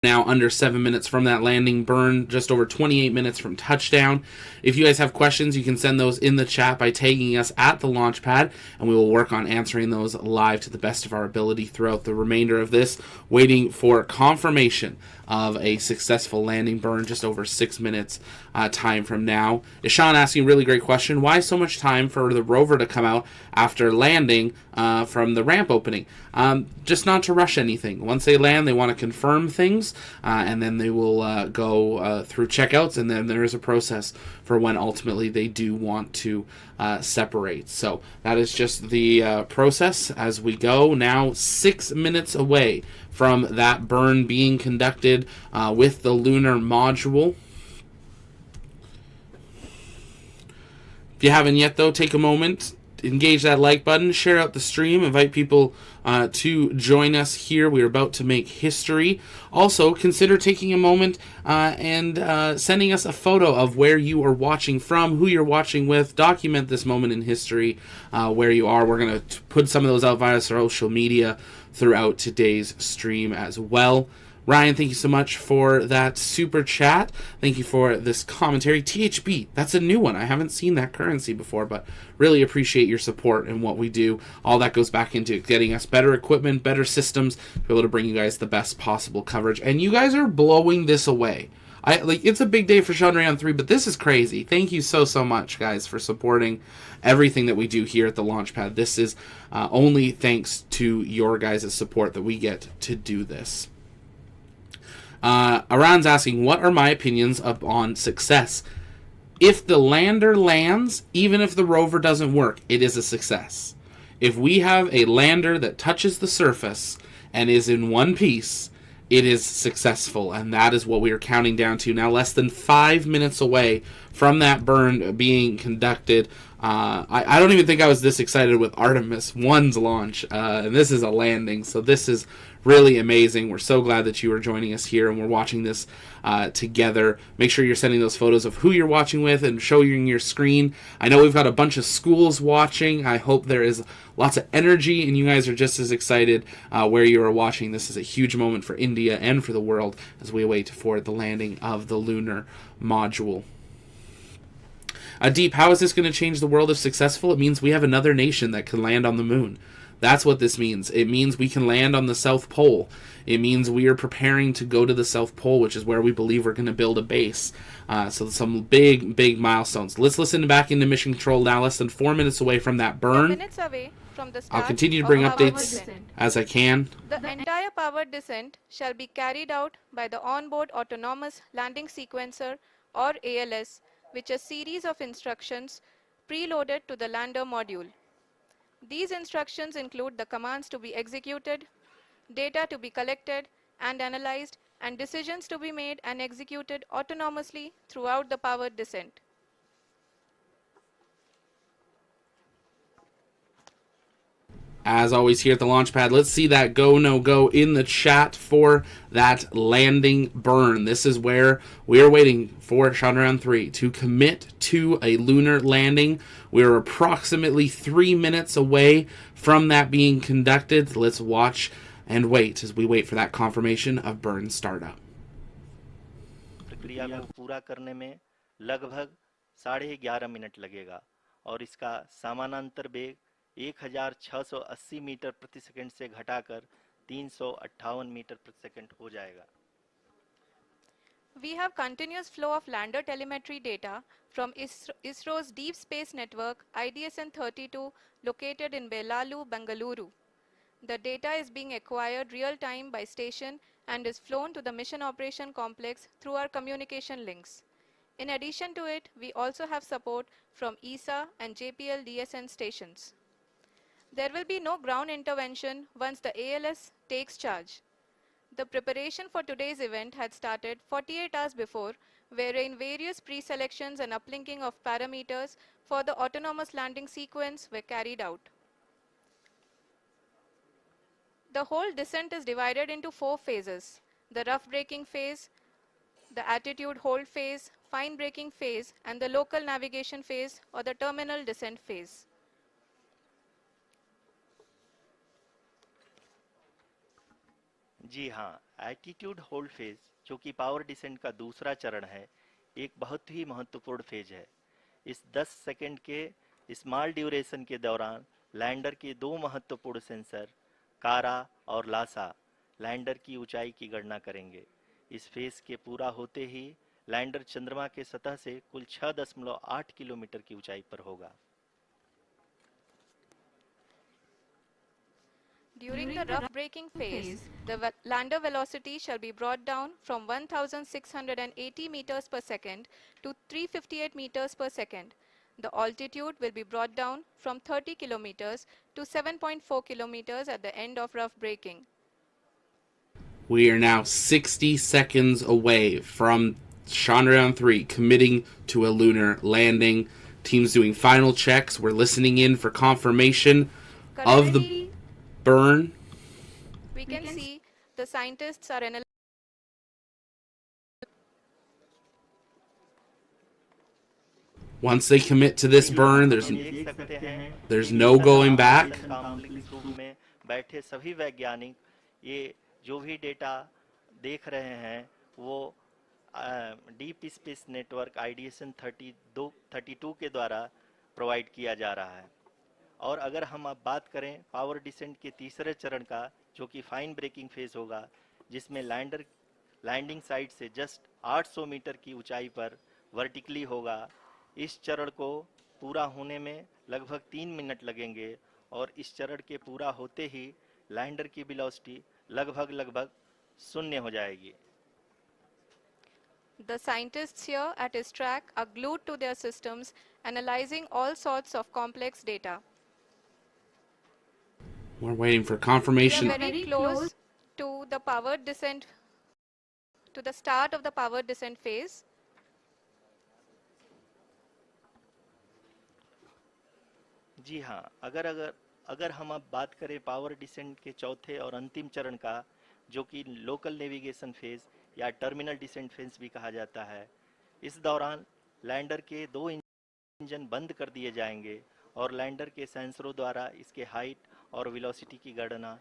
Now under 7 minutes from that landing burn, just over 28 minutes from touchdown. If you guys have questions, you can send those in the chat by tagging us at the launch pad, and we will work on answering those live to the best of our ability throughout the remainder of this, waiting for confirmation of a successful landing burn just over 6 minutes time from now. Ishan asking a really great question. Why so much time for the rover to come out after landing from the ramp opening? Just not to rush anything. Once they land, they want to confirm things, and then they will go through checkouts, and then there is a process for when ultimately they do want to separate. So that is just the process as we go. Now 6 minutes away from that burn being conducted with the lunar module. If you haven't yet, though, take a moment, engage that like button, share out the stream, invite people to join us here. We're about to make history. Also, consider taking a moment and sending us a photo of where you are watching from, who you're watching with. Document this moment in history, where you are. We're going to put some of those out via social media throughout today's stream as well. Ryan, thank you so much for that super chat. Thank you for this commentary. THB, that's a new one. I haven't seen that currency before, but really appreciate your support and what we do. All that goes back into getting us better equipment, better systems, to be able to bring you guys the best possible coverage. And you guys are blowing this away. It's a big day for Chandrayaan 3, but this is crazy. Thank you so much, guys, for supporting everything that we do here at the Launchpad. This is only thanks to your guys' support that we get to do this. Aran's asking, what are my opinions on success? If the lander lands, even if the rover doesn't work, it is a success. If we have a lander that touches the surface and is in one piece, it is successful, and that is what we are counting down to now. Less than 5 minutes away from that burn being conducted. I don't even think I was this excited with Artemis 1's launch, and this is a landing, so this is really amazing. We're so glad that you are joining us here, and we're watching this together. Make sure you're sending those photos of who you're watching with and showing your screen. I know we've got a bunch of schools watching. I hope there is lots of energy, and you guys are just as excited where you are watching. This is a huge moment for India and for the world as we wait for the landing of the lunar module. Deep, how is this going to change the world if successful? It means we have another nation that can land on the moon. That's what this means. It means we can land on the South Pole. It means we are preparing to go to the South Pole, which is where we believe we're going to build a base. So some big milestones. Let's listen back into Mission Control now, less than 4 minutes away from that burn. Minutes away from the start. I'll continue to bring updates as I can. The entire powered descent shall be carried out by the onboard autonomous landing sequencer, or ALS, which is a series of instructions preloaded to the lander module. These instructions include the commands to be executed, data to be collected and analyzed, and decisions to be made and executed autonomously throughout the powered descent. As always here at the Launchpad, let's see that go, no go in the chat for that landing burn. This is where we are waiting for Chandrayaan 3 to commit to a lunar landing. We're approximately 3 minutes away from that being conducted. Let's watch and wait as we wait for that confirmation of burn startup. प्रक्रिया को पूरा करने में लगभग 11.5 minute लगेगा और इसका समानांतर वेग 1680 मीटर प्रति सेकंड से घटाकर 358 मीटर प्रति सेकंड हो जाएगा. We have continuous flow of lander telemetry data from ISRO's Deep Space Network IDSN-32 located in Belalu, Bengaluru. The data is being acquired real-time by station and is flown to the Mission Operation Complex through our communication links. In addition to it, we also have support from ESA and JPL DSN stations. There will be no ground intervention once the ALS takes charge. The preparation for today's event had started 48 hours before, wherein various pre-selections and uplinking of parameters for the autonomous landing sequence were carried out. The whole descent is divided into 4 phases: the rough braking phase, the attitude hold phase, fine braking phase, and the local navigation phase or the terminal descent phase. जी हाँ, attitude hold phase, जो कि power descent का दूसरा चरण है, एक बहुत ही महत्वपूर्ण फेज है। इस 10 सेकंड के स्मॉल ड्यूरेशन के दौरान लैंडर के दो महत्वपूर्ण सेंसर कारा और लासा लैंडर की ऊंचाई की गणना करेंगे। इस फेज के पूरा होते ही लैंडर चंद्रमा के सतह से कुल 6.8 किलोमीटर की ऊंचाई पर होगा। During the rough braking phase, the lander velocity shall be brought down from 1680 meters per second to 358 meters per second. The altitude will be brought down from 30 kilometers to 7.4 kilometers at the end of rough braking. We are now 60 seconds away from Chandrayaan 3 committing to a lunar landing. Teams doing final checks. We're listening in for confirmation of the Currently, burn. we can see the scientists are analyzing. Once they commit to this burn, देख सकते हैं there's कि no mission going operation back. Complex room में बैठे सभी वैज्ञानिक ये जो भी डेटा देख रहे हैं वो डीप स्पेस नेटवर्क आईडीएसएन 32 के द्वारा प्रोवाइड किया जा रहा है। और अगर हम अब बात करें पावर डिसेंट के तीसरे चरण का, जो कि फाइन ब्रेकिंग फेज होगा, जिसमें लैंडर लैंडिंग साइट से जस्ट 800 मीटर की ऊंचाई पर वर्टिकली होगा। इस चरण को पूरा होने में लगभग 3 मिनट लगेंगे और इस चरण के पूरा होते ही लैंडर की वेलोसिटी लगभग शून्य हो जाएगी। The scientists here at his track are glued to their systems, analyzing all sorts of complex data. We're waiting for We are confirmation. very close to the power descent, to the start of the power descent phase. जी हाँ, अगर हम अब बात करें power descent के चौथे और अंतिम चरण का, जो कि लोकल नेविगेशन फेज या टर्मिनल डिसेंट फेज भी कहा जाता है, इस दौरान लैंडर के दो इंजन बंद कर दिए जाएंगे और लैंडर के सेंसरों द्वारा इसके हाइट और वेलोसिटी की गणना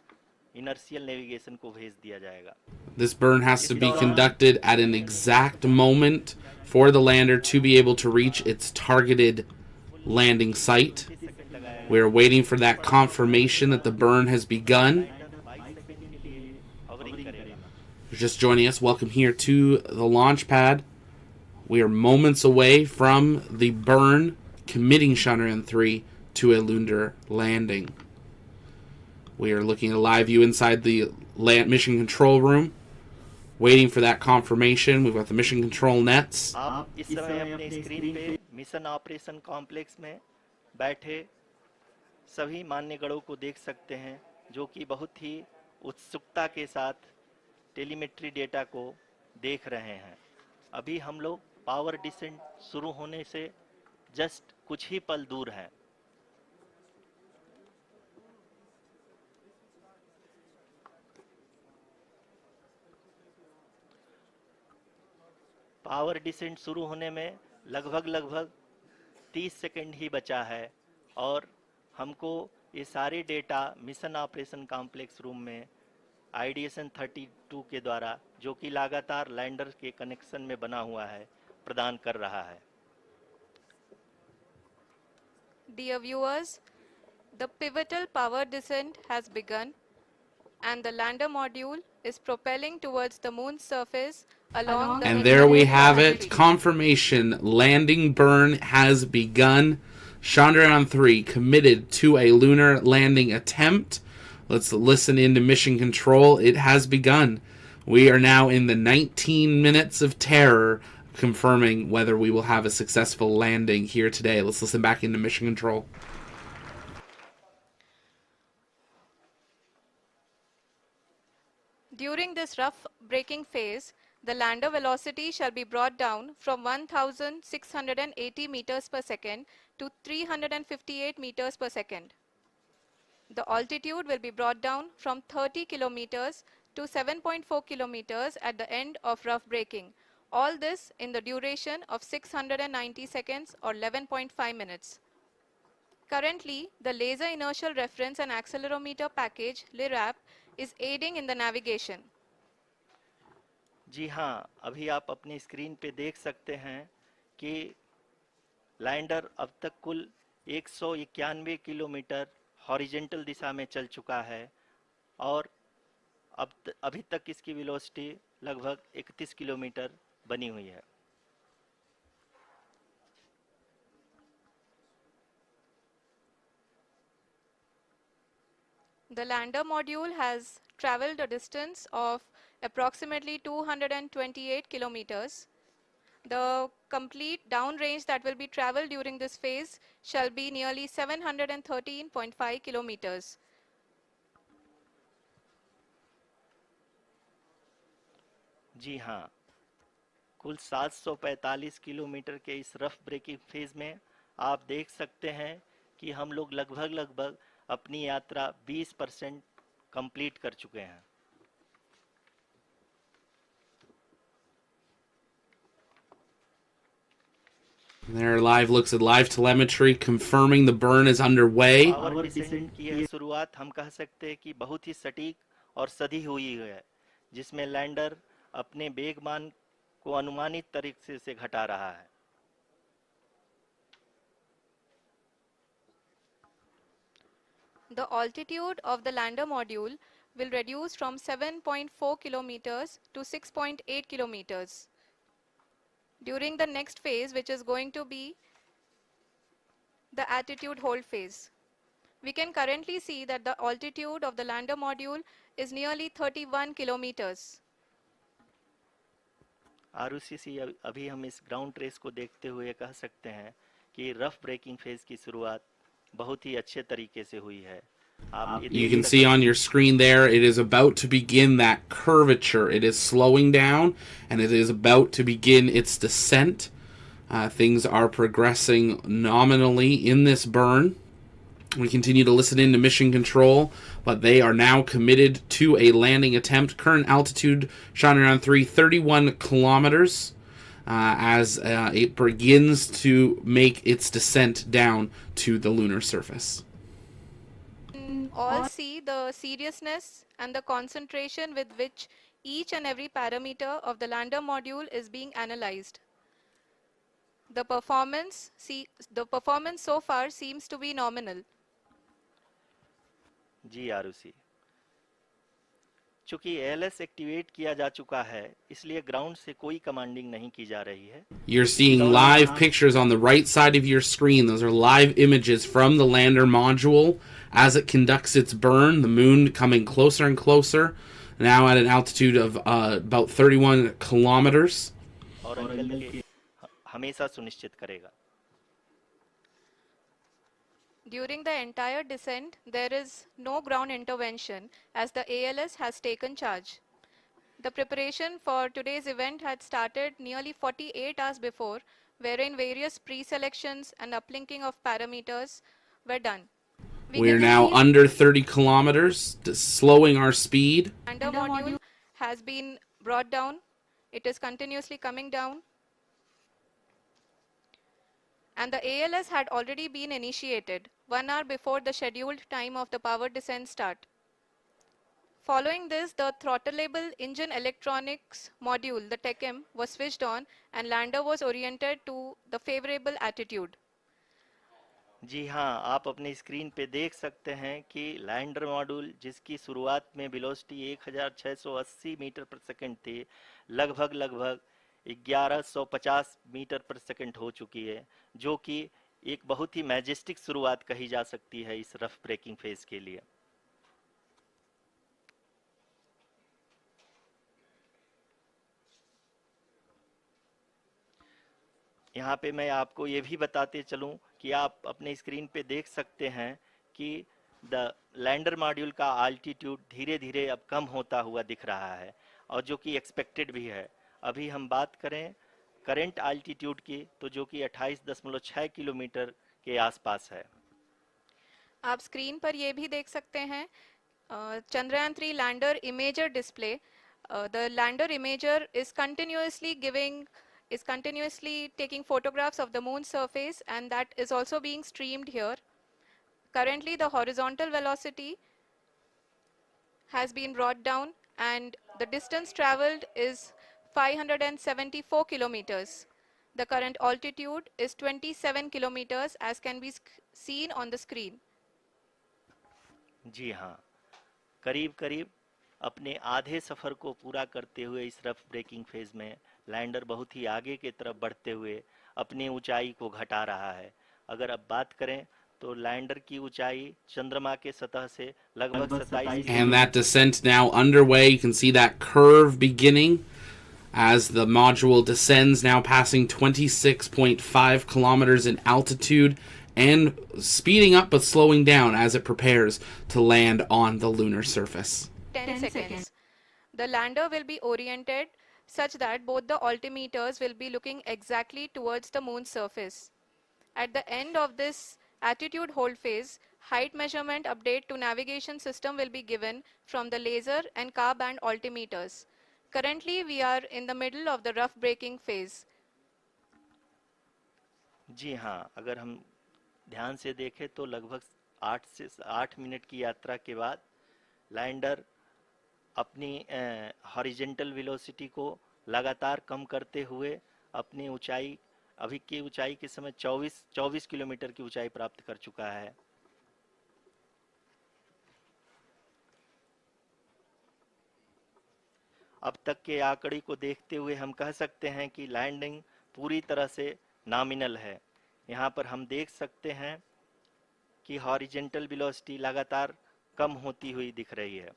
इनर्शियल नेविगेशन को भेज दिया जाएगा। This burn has to be conducted at an exact moment for the lander to be able to reach its targeted landing site. We are waiting for that confirmation that the burn has begun. If you're just joining us, welcome here to the launch pad. We are moments away from the burn committing Chandrayaan 3 to a lunar landing. We are looking at a live view inside the mission control room, waiting for that confirmation. We've got the mission control nets. आप इस समय अपने screen पे mission operation complex में बैठे सभी मान्यगणों को देख सकते हैं, जो कि बहुत ही उत्सुकता के साथ टेलीमेट्री डेटा को देख रहे हैं। अभी हम लोग पावर डिसेंट शुरू होने से जस्ट कुछ ही पल दूर हैं। पावर डिसेंट शुरू होने में लगभग 30 सेकंड ही बचा है और हमको ये सारे data mission operation complex room में आईडीएसएन 32 के द्वारा, जो कि लगातार लैंडर के कनेक्शन में बना हुआ है, प्रदान कर रहा है। Dear viewers, the pivotal power descent has begun and the lander module is propelling towards the moon's surface along the And there we have it. trajectory. Confirmation. Landing burn has begun. Chandrayaan 3 committed to a lunar landing attempt. Let's listen into mission control. It has begun. We are now in the 19 minutes of terror, confirming whether we will have a successful landing here today. Let's listen back into mission control. During this rough braking phase, the lander velocity shall be brought down from 1680 meters per second to 358 meters per second. The altitude will be brought down from 30 kilometers to 7.4 kilometers at the end of rough braking. All this in the duration of 690 seconds or 11.5 minutes. Currently, the Laser Inertial Reference and Accelerometer package, LIRAP, is aiding in the navigation. जी हाँ, अभी आप अपनी screen पे देख सकते हैं कि lander अब तक कुल 191 किलोमीटर हॉरिजेंटल दिशा में चल चुका है और अभी तक इसकी वेलोसिटी लगभग 31 किलोमीटर बनी हुई है। The lander module has traveled a distance of approximately 228 kilometers. The complete downrange that will be traveled during this phase shall be nearly 713.5 kilometers. जी हाँ, कुल 745 किलोमीटर के इस रफ ब्रेकिंग फेज में आप देख सकते हैं कि हम लोग लगभग लगभग अपनी यात्रा 20% कंप्लीट कर चुके हैं। There, live looks at live telemetry confirming the burn is underway. Power descent की यह शुरुआत हम कह सकते हैं कि बहुत ही सटीक और सधी हुई है, जिसमें लैंडर अपने वेगमान को अनुमानित तरीके से घटा रहा है। The altitude of the lander module will reduce from 7.4 kilometers to 6.8 kilometers. During the next phase, which is going to be the attitude hold phase. We can currently see that the altitude of the lander module is nearly 31 kilometers. Arushi अभी हम इस ground trace को देखते हुए कह सकते हैं कि रफ ब्रेकिंग फेज की शुरुआत बहुत ही अच्छे तरीके से हुई है। आप ये You देख can सकते see on your screen there, it is about to begin that curvature. It is slowing down and it is about to begin its descent. Things are progressing nominally in this burn. We continue to listen in to mission control, but they are now committed to a landing attempt. Current altitude, Chandrayaan 3, 31 kilometers, as it begins to make its descent down to the lunar surface. All see the seriousness and the concentration with which each and every parameter of the lander module is being analyzed. The performance so far seems to be nominal. जी आरुषि, चूंकि ALS activate किया जा चुका है, इसलिए ground से कोई commanding नहीं की जा रही है। You're seeing live pictures on the right side of your screen. Those are live images from the lander module as it conducts its burn. The moon coming closer and closer, now at an altitude of about 31 kilometers. और uncle के हमेशा सुनिश्चित करेगा। During the entire descent, there is no ground intervention as the ALS has taken charge. The preparation for today's event had started nearly 48 hours before, wherein various pre-selections and uplinking of parameters were done. We are now under 30 kilometers, slowing our speed. The lander module has been brought down. It is continuously coming down. And the ALS had already been initiated 1 hour before the scheduled time of the power descent start. Following this, the throttleable engine electronics module, the TECM, was switched on and lander was oriented to the favorable attitude. जी हाँ, आप अपनी screen पे देख सकते हैं कि lander module जिसकी शुरुआत में वेलोसिटी 1680 मीटर पर सेकंड थी, लगभग लगभग 1150 मीटर पर सेकंड हो चुकी है, जो कि एक बहुत ही मैजेस्टिक शुरुआत कही जा सकती है इस रफ ब्रेकिंग फेज के लिए। यहाँ पे मैं आपको ये भी बताते चलूं कि आप अपने स्क्रीन पे देख सकते हैं कि द लैंडर मॉड्यूल का आल्टीट्यूड धीरे धीरे अब कम होता हुआ दिख रहा है, और जो कि एक्सपेक्टेड भी है। अभी हम बात करें करंट आल्टीट्यूड की, तो जो कि 28.6 किलोमीटर के आसपास है। आप स्क्रीन पर ये भी देख सकते हैं Chandrayaan 3 lander imager display. The lander imager is continuously taking photographs of the moon's surface, and that is also being streamed here. Currently, the horizontal velocity has been brought down and the distance traveled is 574 kilometers. The current altitude is 27 kilometers as can be seen on the screen. जी हाँ, करीब करीब अपने आधे सफ़र को पूरा करते हुए इस रफ ब्रेकिंग फेज में लैंडर बहुत ही आगे की तरफ बढ़ते हुए अपनी ऊंचाई को घटा रहा है। अगर अब बात करें तो लैंडर की ऊंचाई चंद्रमा के सतह से लगभग 27 And kilometre that descent now underway. You can see that curve beginning as the module descends, now passing 26.5 kilometers in altitude and speeding up but slowing down as it prepares to land on the lunar surface. 10 seconds. The lander will be oriented such that both the altimeters will be looking exactly towards the moon's surface. At the end of this attitude hold phase, height measurement update to navigation system will be given from the laser and car band altimeters. Currently, we are in the middle of the rough braking phase. जी हाँ, अगर हम ध्यान से देखें तो लगभग 8 minute की यात्रा के बाद लैंडर अपनी हॉरिजेंटल वेलोसिटी को लगातार कम करते हुए अपनी ऊंचाई अभी की ऊंचाई के समय 24 किलोमीटर की ऊंचाई प्राप्त कर चुका है। अब तक के आंकड़े को देखते हुए हम कह सकते हैं कि लैंडिंग पूरी तरह से नॉमिनल है। यहाँ पर हम देख सकते हैं कि हॉरिजेंटल वेलोसिटी लगातार कम होती हुई दिख रही है।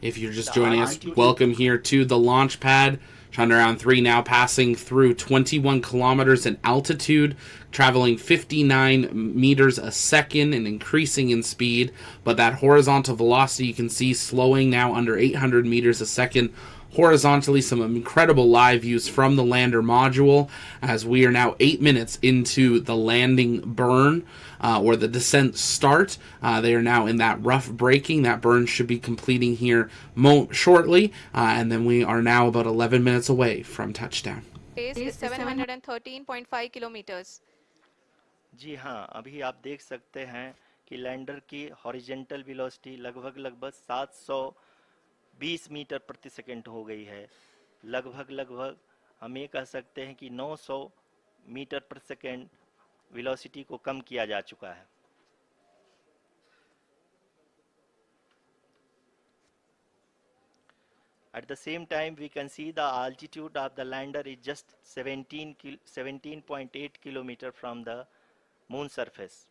If you're just joining us, welcome here to the launch pad. Chandrayaan 3 now passing through 21 kilometers in altitude, traveling 59 meters a second and increasing in speed. But that horizontal velocity you can see slowing now under 800 meters a second. Horizontally, some incredible live views from the lander module as we are now 8 minutes into the landing burn. Or the descent start. They are now in that rough braking. That burn should be completing here shortly. And then we are now about 11 minutes away from touchdown. Pace is 713.5 kilometers. जी हाँ, अभी आप देख सकते हैं कि lander की horizontal velocity लगभग 720 metre प्रति सेकंड हो गई है। लगभग हम ये कह सकते हैं कि 900 मीटर प्रति सेकंड वेलोसिटी को कम किया जा चुका है। At the same time, we can see the altitude of the lander is just 17.8 kilometer from the moon surface,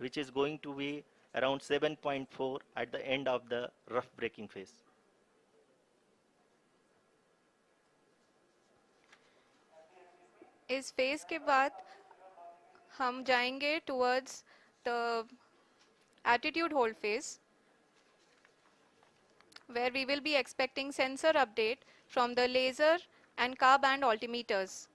which is going to be around 7.4 at the end of the rough braking phase. इस phase के बाद हम जाएंगे towards the attitude hold phase, where we will be expecting sensor update from the laser and car band altimeters.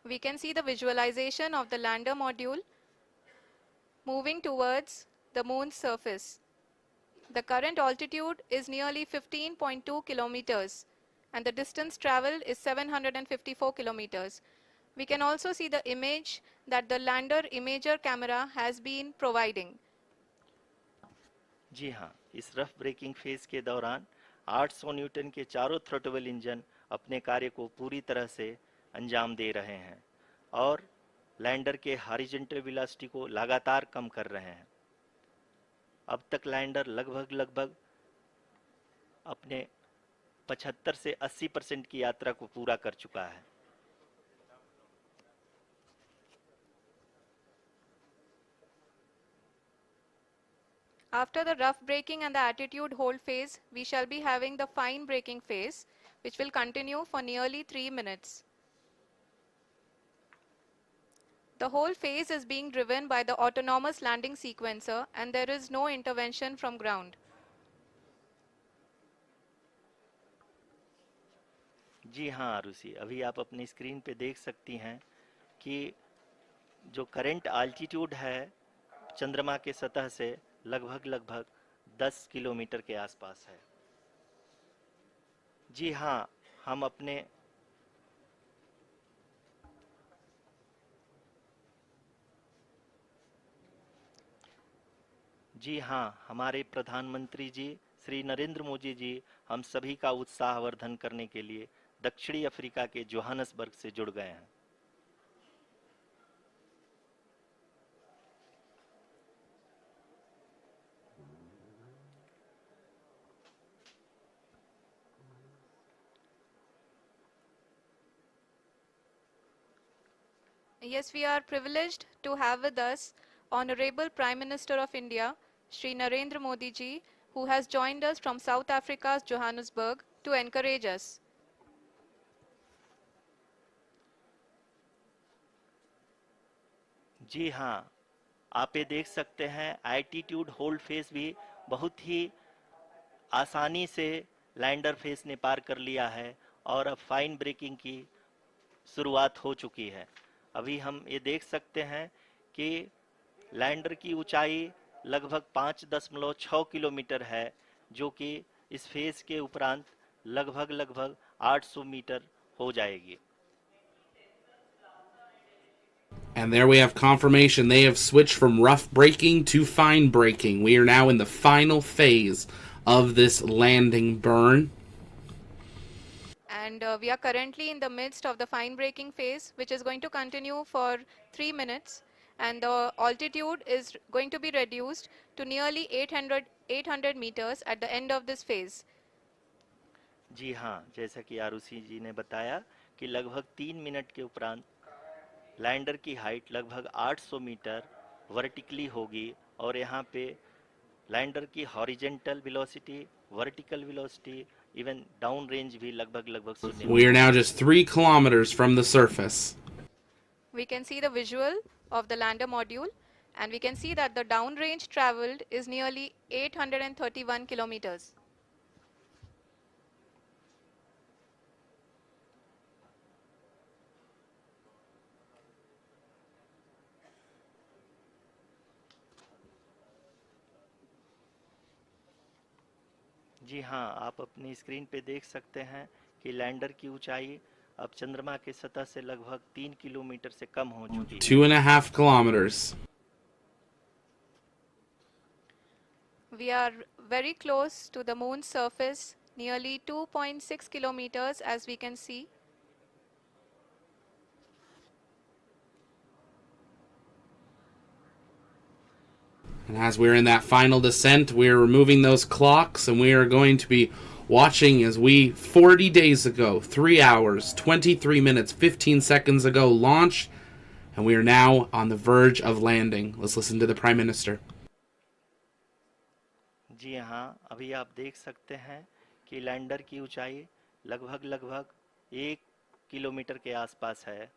We can see the visualization of the lander module moving towards the moon's surface. The current altitude is nearly 15.2 kilometers and the distance traveled is 754 kilometers. We can also see the image that the lander imager camera has been providing. जी हाँ, इस rough breaking phase के दौरान 800 Newton के चारों throttle engine अपने कार्य को पूरी तरह से अंजाम दे रहे हैं और लैंडर के हॉरिजॉन्टल वेलोसिटी को लगातार कम कर रहे हैं। अब तक लैंडर लगभग अपने 75 से 80% की यात्रा को पूरा कर चुका है। After the rough braking and the attitude hold phase, we shall be having the fine braking phase, which will continue for nearly 3 minutes. The whole phase is being driven by the autonomous landing sequencer and there is no intervention from ground. जी हाँ आरुषि, अभी आप अपनी screen पे देख सकती हैं कि जो करंट आल्टीट्यूड है चंद्रमा के सतह से लगभग 10 किलोमीटर के आसपास है। जी हाँ, हम अपने जी हाँ, हमारे प्रधानमंत्री जी श्री नरेंद्र मोदी जी हम सभी का उत्साहवर्धन करने के लिए दक्षिणी अफ्रीका के जोहानसबर्ग से जुड़ गए हैं। Yes, we are privileged to have with us Honorable Prime Minister of India, Shri Narendra Modi ji, who has joined us from South Africa's Johannesburg to encourage us. जी हाँ, आप ये देख सकते हैं एल्टीट्यूड होल्ड फेस भी बहुत ही आसानी से लैंडर फेस ने पार कर लिया है और अब फाइन ब्रेकिंग की शुरुआत हो चुकी है। अभी हम ये देख सकते हैं कि लैंडर की ऊंचाई लगभग 5.6 किलोमीटर है, जो कि इस फेज के उपरांत लगभग 800 मीटर हो जाएगी। And there we have confirmation. They have switched from rough braking to fine braking. We are now in the final phase of this landing burn. And we are currently in the midst of the fine braking phase, which is going to continue for 3 minutes. And the altitude is going to be reduced to nearly 800 meters at the end of this phase. जी हाँ, जैसा कि आरुषि जी ने बताया कि लगभग 3 minute के उपरांत lander की हाइट लगभग 800 मीटर वर्टिकली होगी और यहाँ पे लैंडर की horizontal velocity, vertical velocity, even down range भी लगभग शून्य। We are now just 3 kilometers from the surface. We can see the visual of the lander module, and we can see that the downrange traveled is nearly 831 kilometers. जी हाँ, आप अपनी screen पे देख सकते हैं कि लैंडर की ऊंचाई अब चंद्रमा के सतह से लगभग 3 किलोमीटर से कम हो चुकी है। 2.5 kilometers. We are very close to the moon's surface, nearly 2.6 kilometers, as we can see. And as we're in that final descent, we're removing those clocks and we are going to be watching as we 40 days ago, 3 hours, 23 minutes, 15 seconds ago launched, and we are now on the verge of landing. Let's listen to the Prime Minister. जी हाँ, अभी आप देख सकते हैं कि lander की ऊंचाई लगभग 1 किलोमीटर के आसपास है।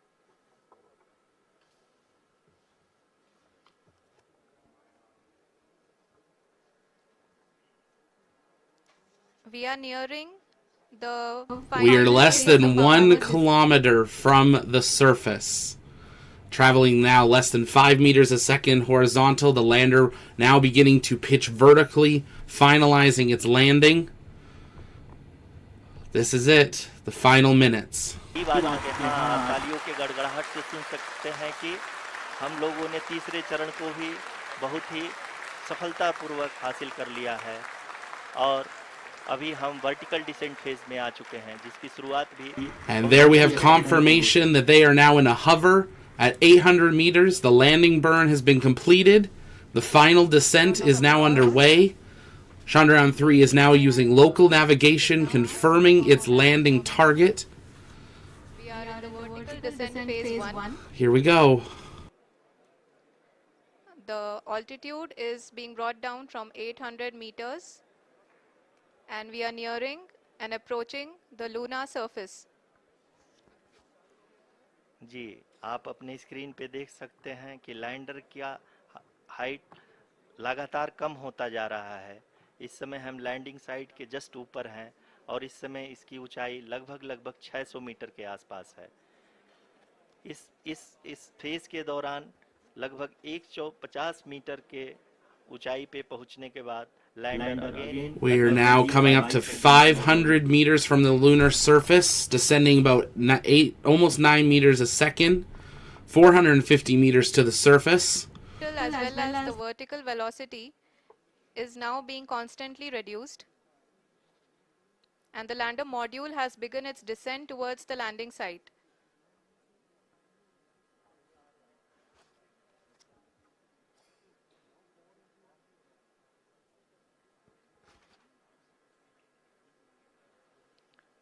We are nearing the We are final less phase than of our 1 kilometer from the surface. Traveling now less than 5 meters a second horizontal. The lander now beginning to pitch vertically, finalizing its landing. This is it, the final minutes. हाँ, तालियों के गड़गड़ाहट से सुन सकते हैं कि हम लोगों ने तीसरे चरण को भी बहुत ही सफलतापूर्वक हासिल कर लिया है और अभी हम वर्टिकल डिसेंट फेज में आ चुके हैं, जिसकी शुरुआत भी। And there we have confirmation that they are now in a hover at 800 meters. The landing burn has been completed. The final descent is now underway. Chandrayaan 3 is now using local navigation, confirming its landing target. We are in the vertical descent phase 1. Here we go. The altitude is being brought down from 800 meters, and we are nearing and approaching the lunar surface. जी, आप अपने screen पे देख सकते हैं कि lander का height लगातार कम होता जा रहा है। इस समय हम लैंडिंग साइट के जस्ट ऊपर हैं और इस समय इसकी ऊंचाई लगभग 600 मीटर के आसपास है। इस फेज के दौरान लगभग 150 मीटर के ऊंचाई पे पहुंचने के बाद lander again. We are now coming up to 500 meters from the lunar surface, descending about almost 9 meters a second, 450 meters to the surface. As well as the vertical velocity is now being constantly reduced, and the lander module has begun its descent towards the landing site.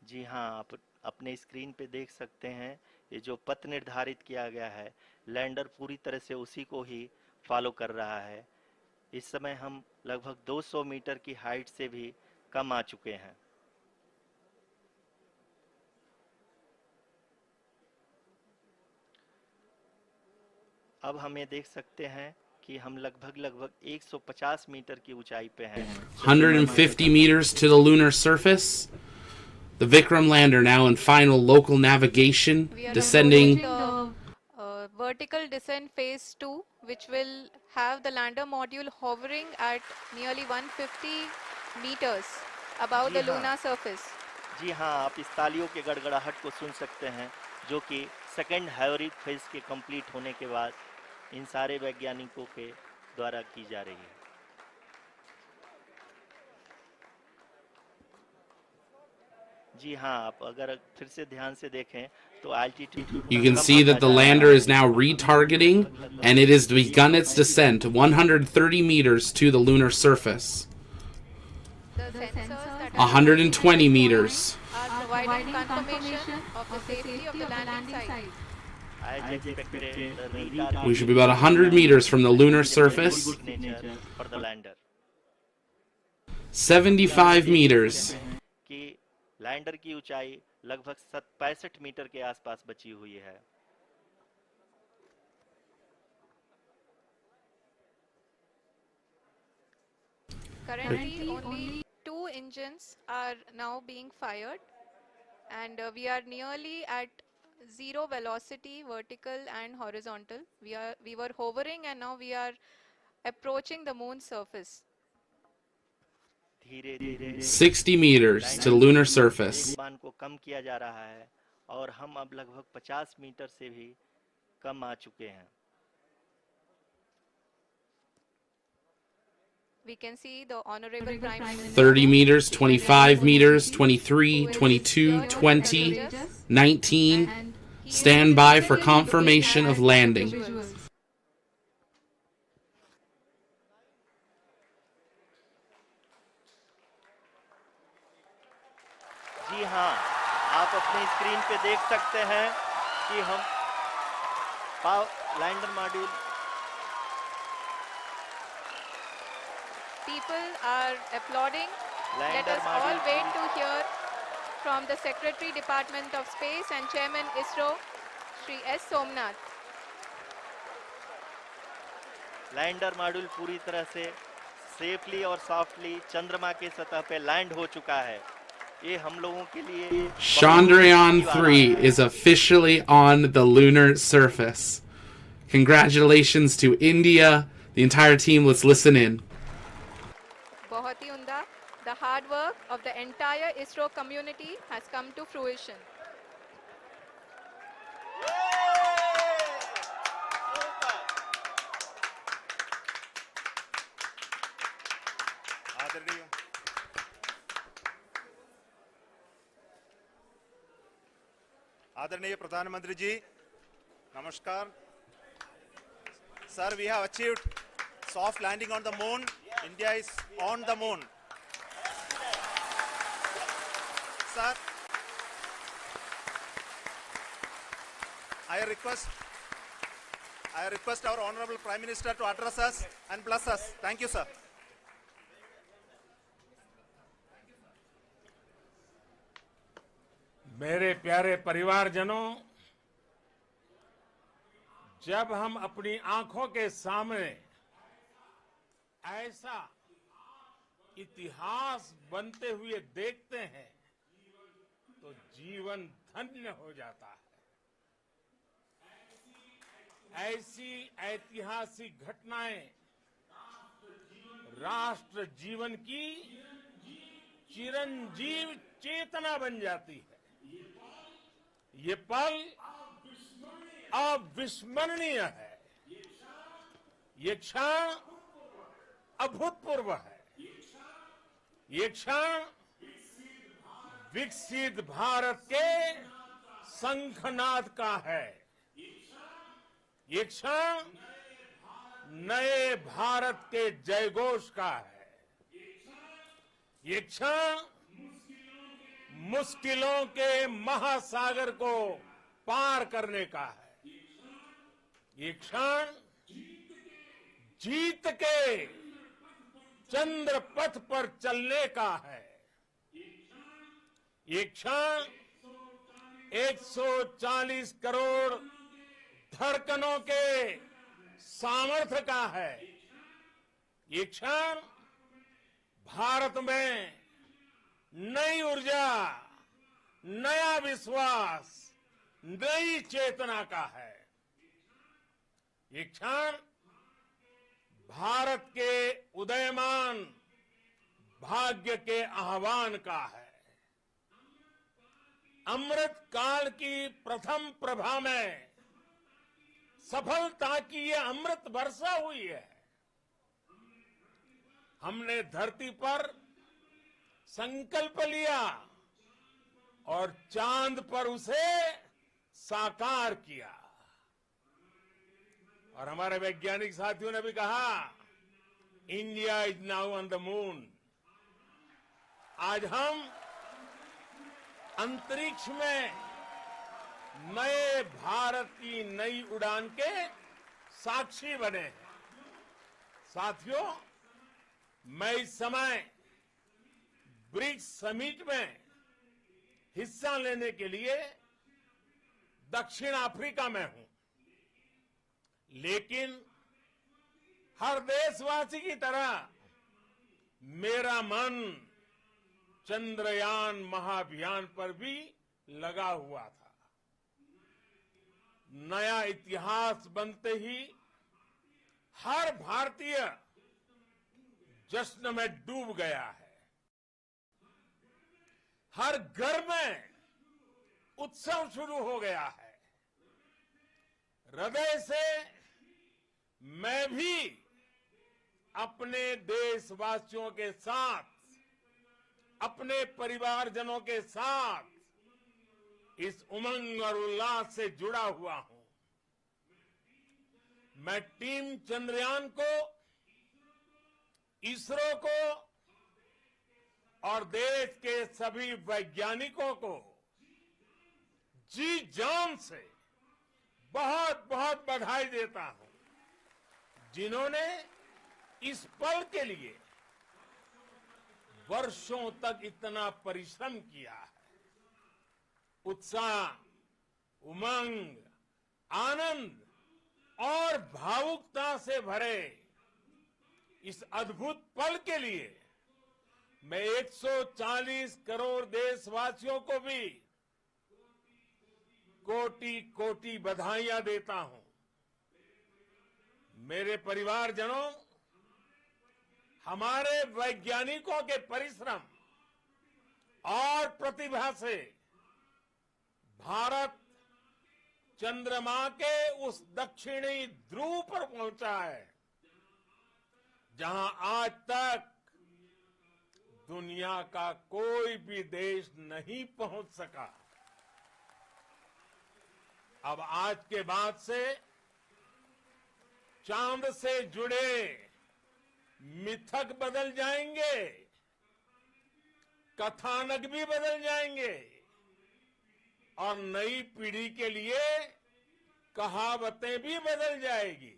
जी हाँ, आप अपने screen पे देख सकते हैं ये जो पथ निर्धारित किया गया है, लैंडर पूरी तरह से उसी को ही फॉलो कर रहा है। इस समय हम लगभग 200 मीटर की हाइट से भी कम आ चुके हैं। अब हम ये देख सकते हैं कि हम लगभग 150 मीटर की ऊंचाई पे हैं। 150 meters to the lunar surface. The Vikram lander now in final local navigation, We are descending approaching the vertical descent phase 2, which will have the lander module hovering at nearly 150 meters above the जी हाँ। lunar surface. जी हाँ, आप इस तालियों के गड़गड़ाहट को सुन सकते हैं, जो कि सेकेंड हाइब्रिड फेज के कंप्लीट होने के बाद इन सारे वैज्ञानिकों के द्वारा की जा रही है। जी हाँ, आप अगर फिर से ध्यान से देखें तो altitude you can see that the lander is now retargeting and it has begun its descent 130 meters to the lunar surface. The sensors that are 120 meters. are providing confirmation of the safety of the landing site. as expected the retard We should be about 100 meters from the lunar surface. signature for the lander 75 meters. कि lander की ऊंचाई लगभग 65 metre के आसपास बची हुई है। Currently, only 2 engines are now being fired, and we are nearly at zero velocity, vertical and horizontal. We were hovering, and now we are approaching the moon's surface. धीरे धीरे 60 meters to the lunar surface. मान को कम किया जा रहा है और हम अब लगभग 50 मीटर से भी कम आ चुके हैं। We can see the Honorable Prime Minister 30 meters, 25 meters, 23, 22, 20, 19. and he is Stand by for looking confirmation at of landing. visuals. जी हाँ, आप अपनी स्क्रीन पे देख सकते हैं कि हम lander module People are applauding. Let lander us all module wait to hear from the Secretary Department of Space and Chairman ISRO, Shri S. Somnath. Lander module पूरी तरह से सेफली और सॉफ्टली चंद्रमा के सतह पे लैंड हो चुका है। ये हम लोगों के लिए Chandrayaan 3 is officially on the lunar surface. Congratulations to India. The entire team, let's listen in. बहुत ही उम्दा. The hard work of the entire ISRO community has come to fruition. आदरणीय आदरणीय प्रधानमंत्री जी नमस्कार sir we have achieved soft landing on the moon India is on the moon sir I request our honorable prime minister to address us and bless us thank you sir मेरे प्यारे परिवारजनों, जब हम अपनी आंखों के सामने ऐसा इतिहास बनते हुए देखते हैं तो जीवन धन्य हो जाता है। ऐसी ऐतिहासिक घटनाएं राष्ट्र जीवन की चिरंजीव चेतना बन जाती है। ये पल अविस्मरणीय है। ये क्षण अभूतपूर्व है। ये क्षण विकसित भारत के शंखनाद का है। ये क्षण नए भारत के जयघोष का है। ये क्षण मुश्किलों के महासागर को पार करने का है। ये क्षण जीत के चंद्र पथ पर चलने का है। ये क्षण 140 करोड़ धड़कनों के सामर्थ्य का है। ये क्षण भारत में नई ऊर्जा, नया विश्वास, नई चेतना का है। ये क्षण भारत के उदयमान भाग्य के आह्वान का है। अमृत काल की प्रथम प्रभा में सफलता की ये अमृत वर्षा हुई है। हमने धरती पर संकल्प लिया और चांद पर उसे साकार किया। और हमारे वैज्ञानिक साथियों ने भी कहा, India is now on the moon. आज हम अंतरिक्ष में नए भारत की नई उड़ान के साक्षी बने हैं। साथियों, मैं इस समय ब्रिक्स समिट में हिस्सा लेने के लिए दक्षिण अफ्रीका में हूं, लेकिन हर देशवासी की तरह मेरा मन चंद्रयान महाअभियान पर भी लगा हुआ था। नया इतिहास बनते ही हर भारतीय जश्न में डूब गया है। हर घर में उत्सव शुरू हो गया है। हृदय से मैं भी अपने देशवासियों के साथ, अपने परिवारजनों के साथ इस उमंग और उल्लास से जुड़ा हुआ हूं। मैं टीम चंद्रयान को, इसरो को और देश के सभी वैज्ञानिकों को जी जान से बहुत बहुत बधाई देता हूं, जिन्होंने इस पल के लिए वर्षों तक इतना परिश्रम किया है। उत्साह, उमंग, आनंद और भावुकता से भरे इस अद्भुत पल के लिए मैं 140 करोड़ देशवासियों को भी कोटि कोटि बधाइयां देता हूं। मेरे परिवारजनों, हमारे वैज्ञानिकों के परिश्रम और प्रतिभा से भारत चंद्रमा के उस दक्षिणी ध्रुव पर पहुंचा है, जहां आज तक दुनिया का कोई भी देश नहीं पहुंच सका। अब आज के बाद से चांद से जुड़े मिथक बदल जाएंगे, कथानक भी बदल जाएंगे और नई पीढ़ी के लिए कहावतें भी बदल जाएगी।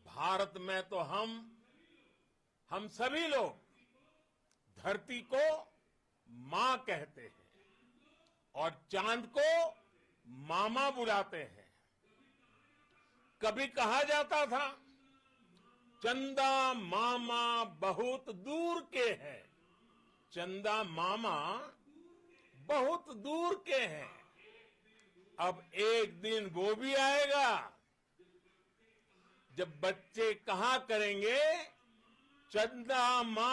भारत में तो हम सभी लोग धरती को मां कहते हैं और चांद को मामा बुलाते हैं। कभी कहा जाता था, चंदा मामा बहुत दूर के हैं। चंदा मामा बहुत दूर के हैं। अब एक दिन वो भी आएगा जब बच्चे कहा करेंगे, चंदा मामा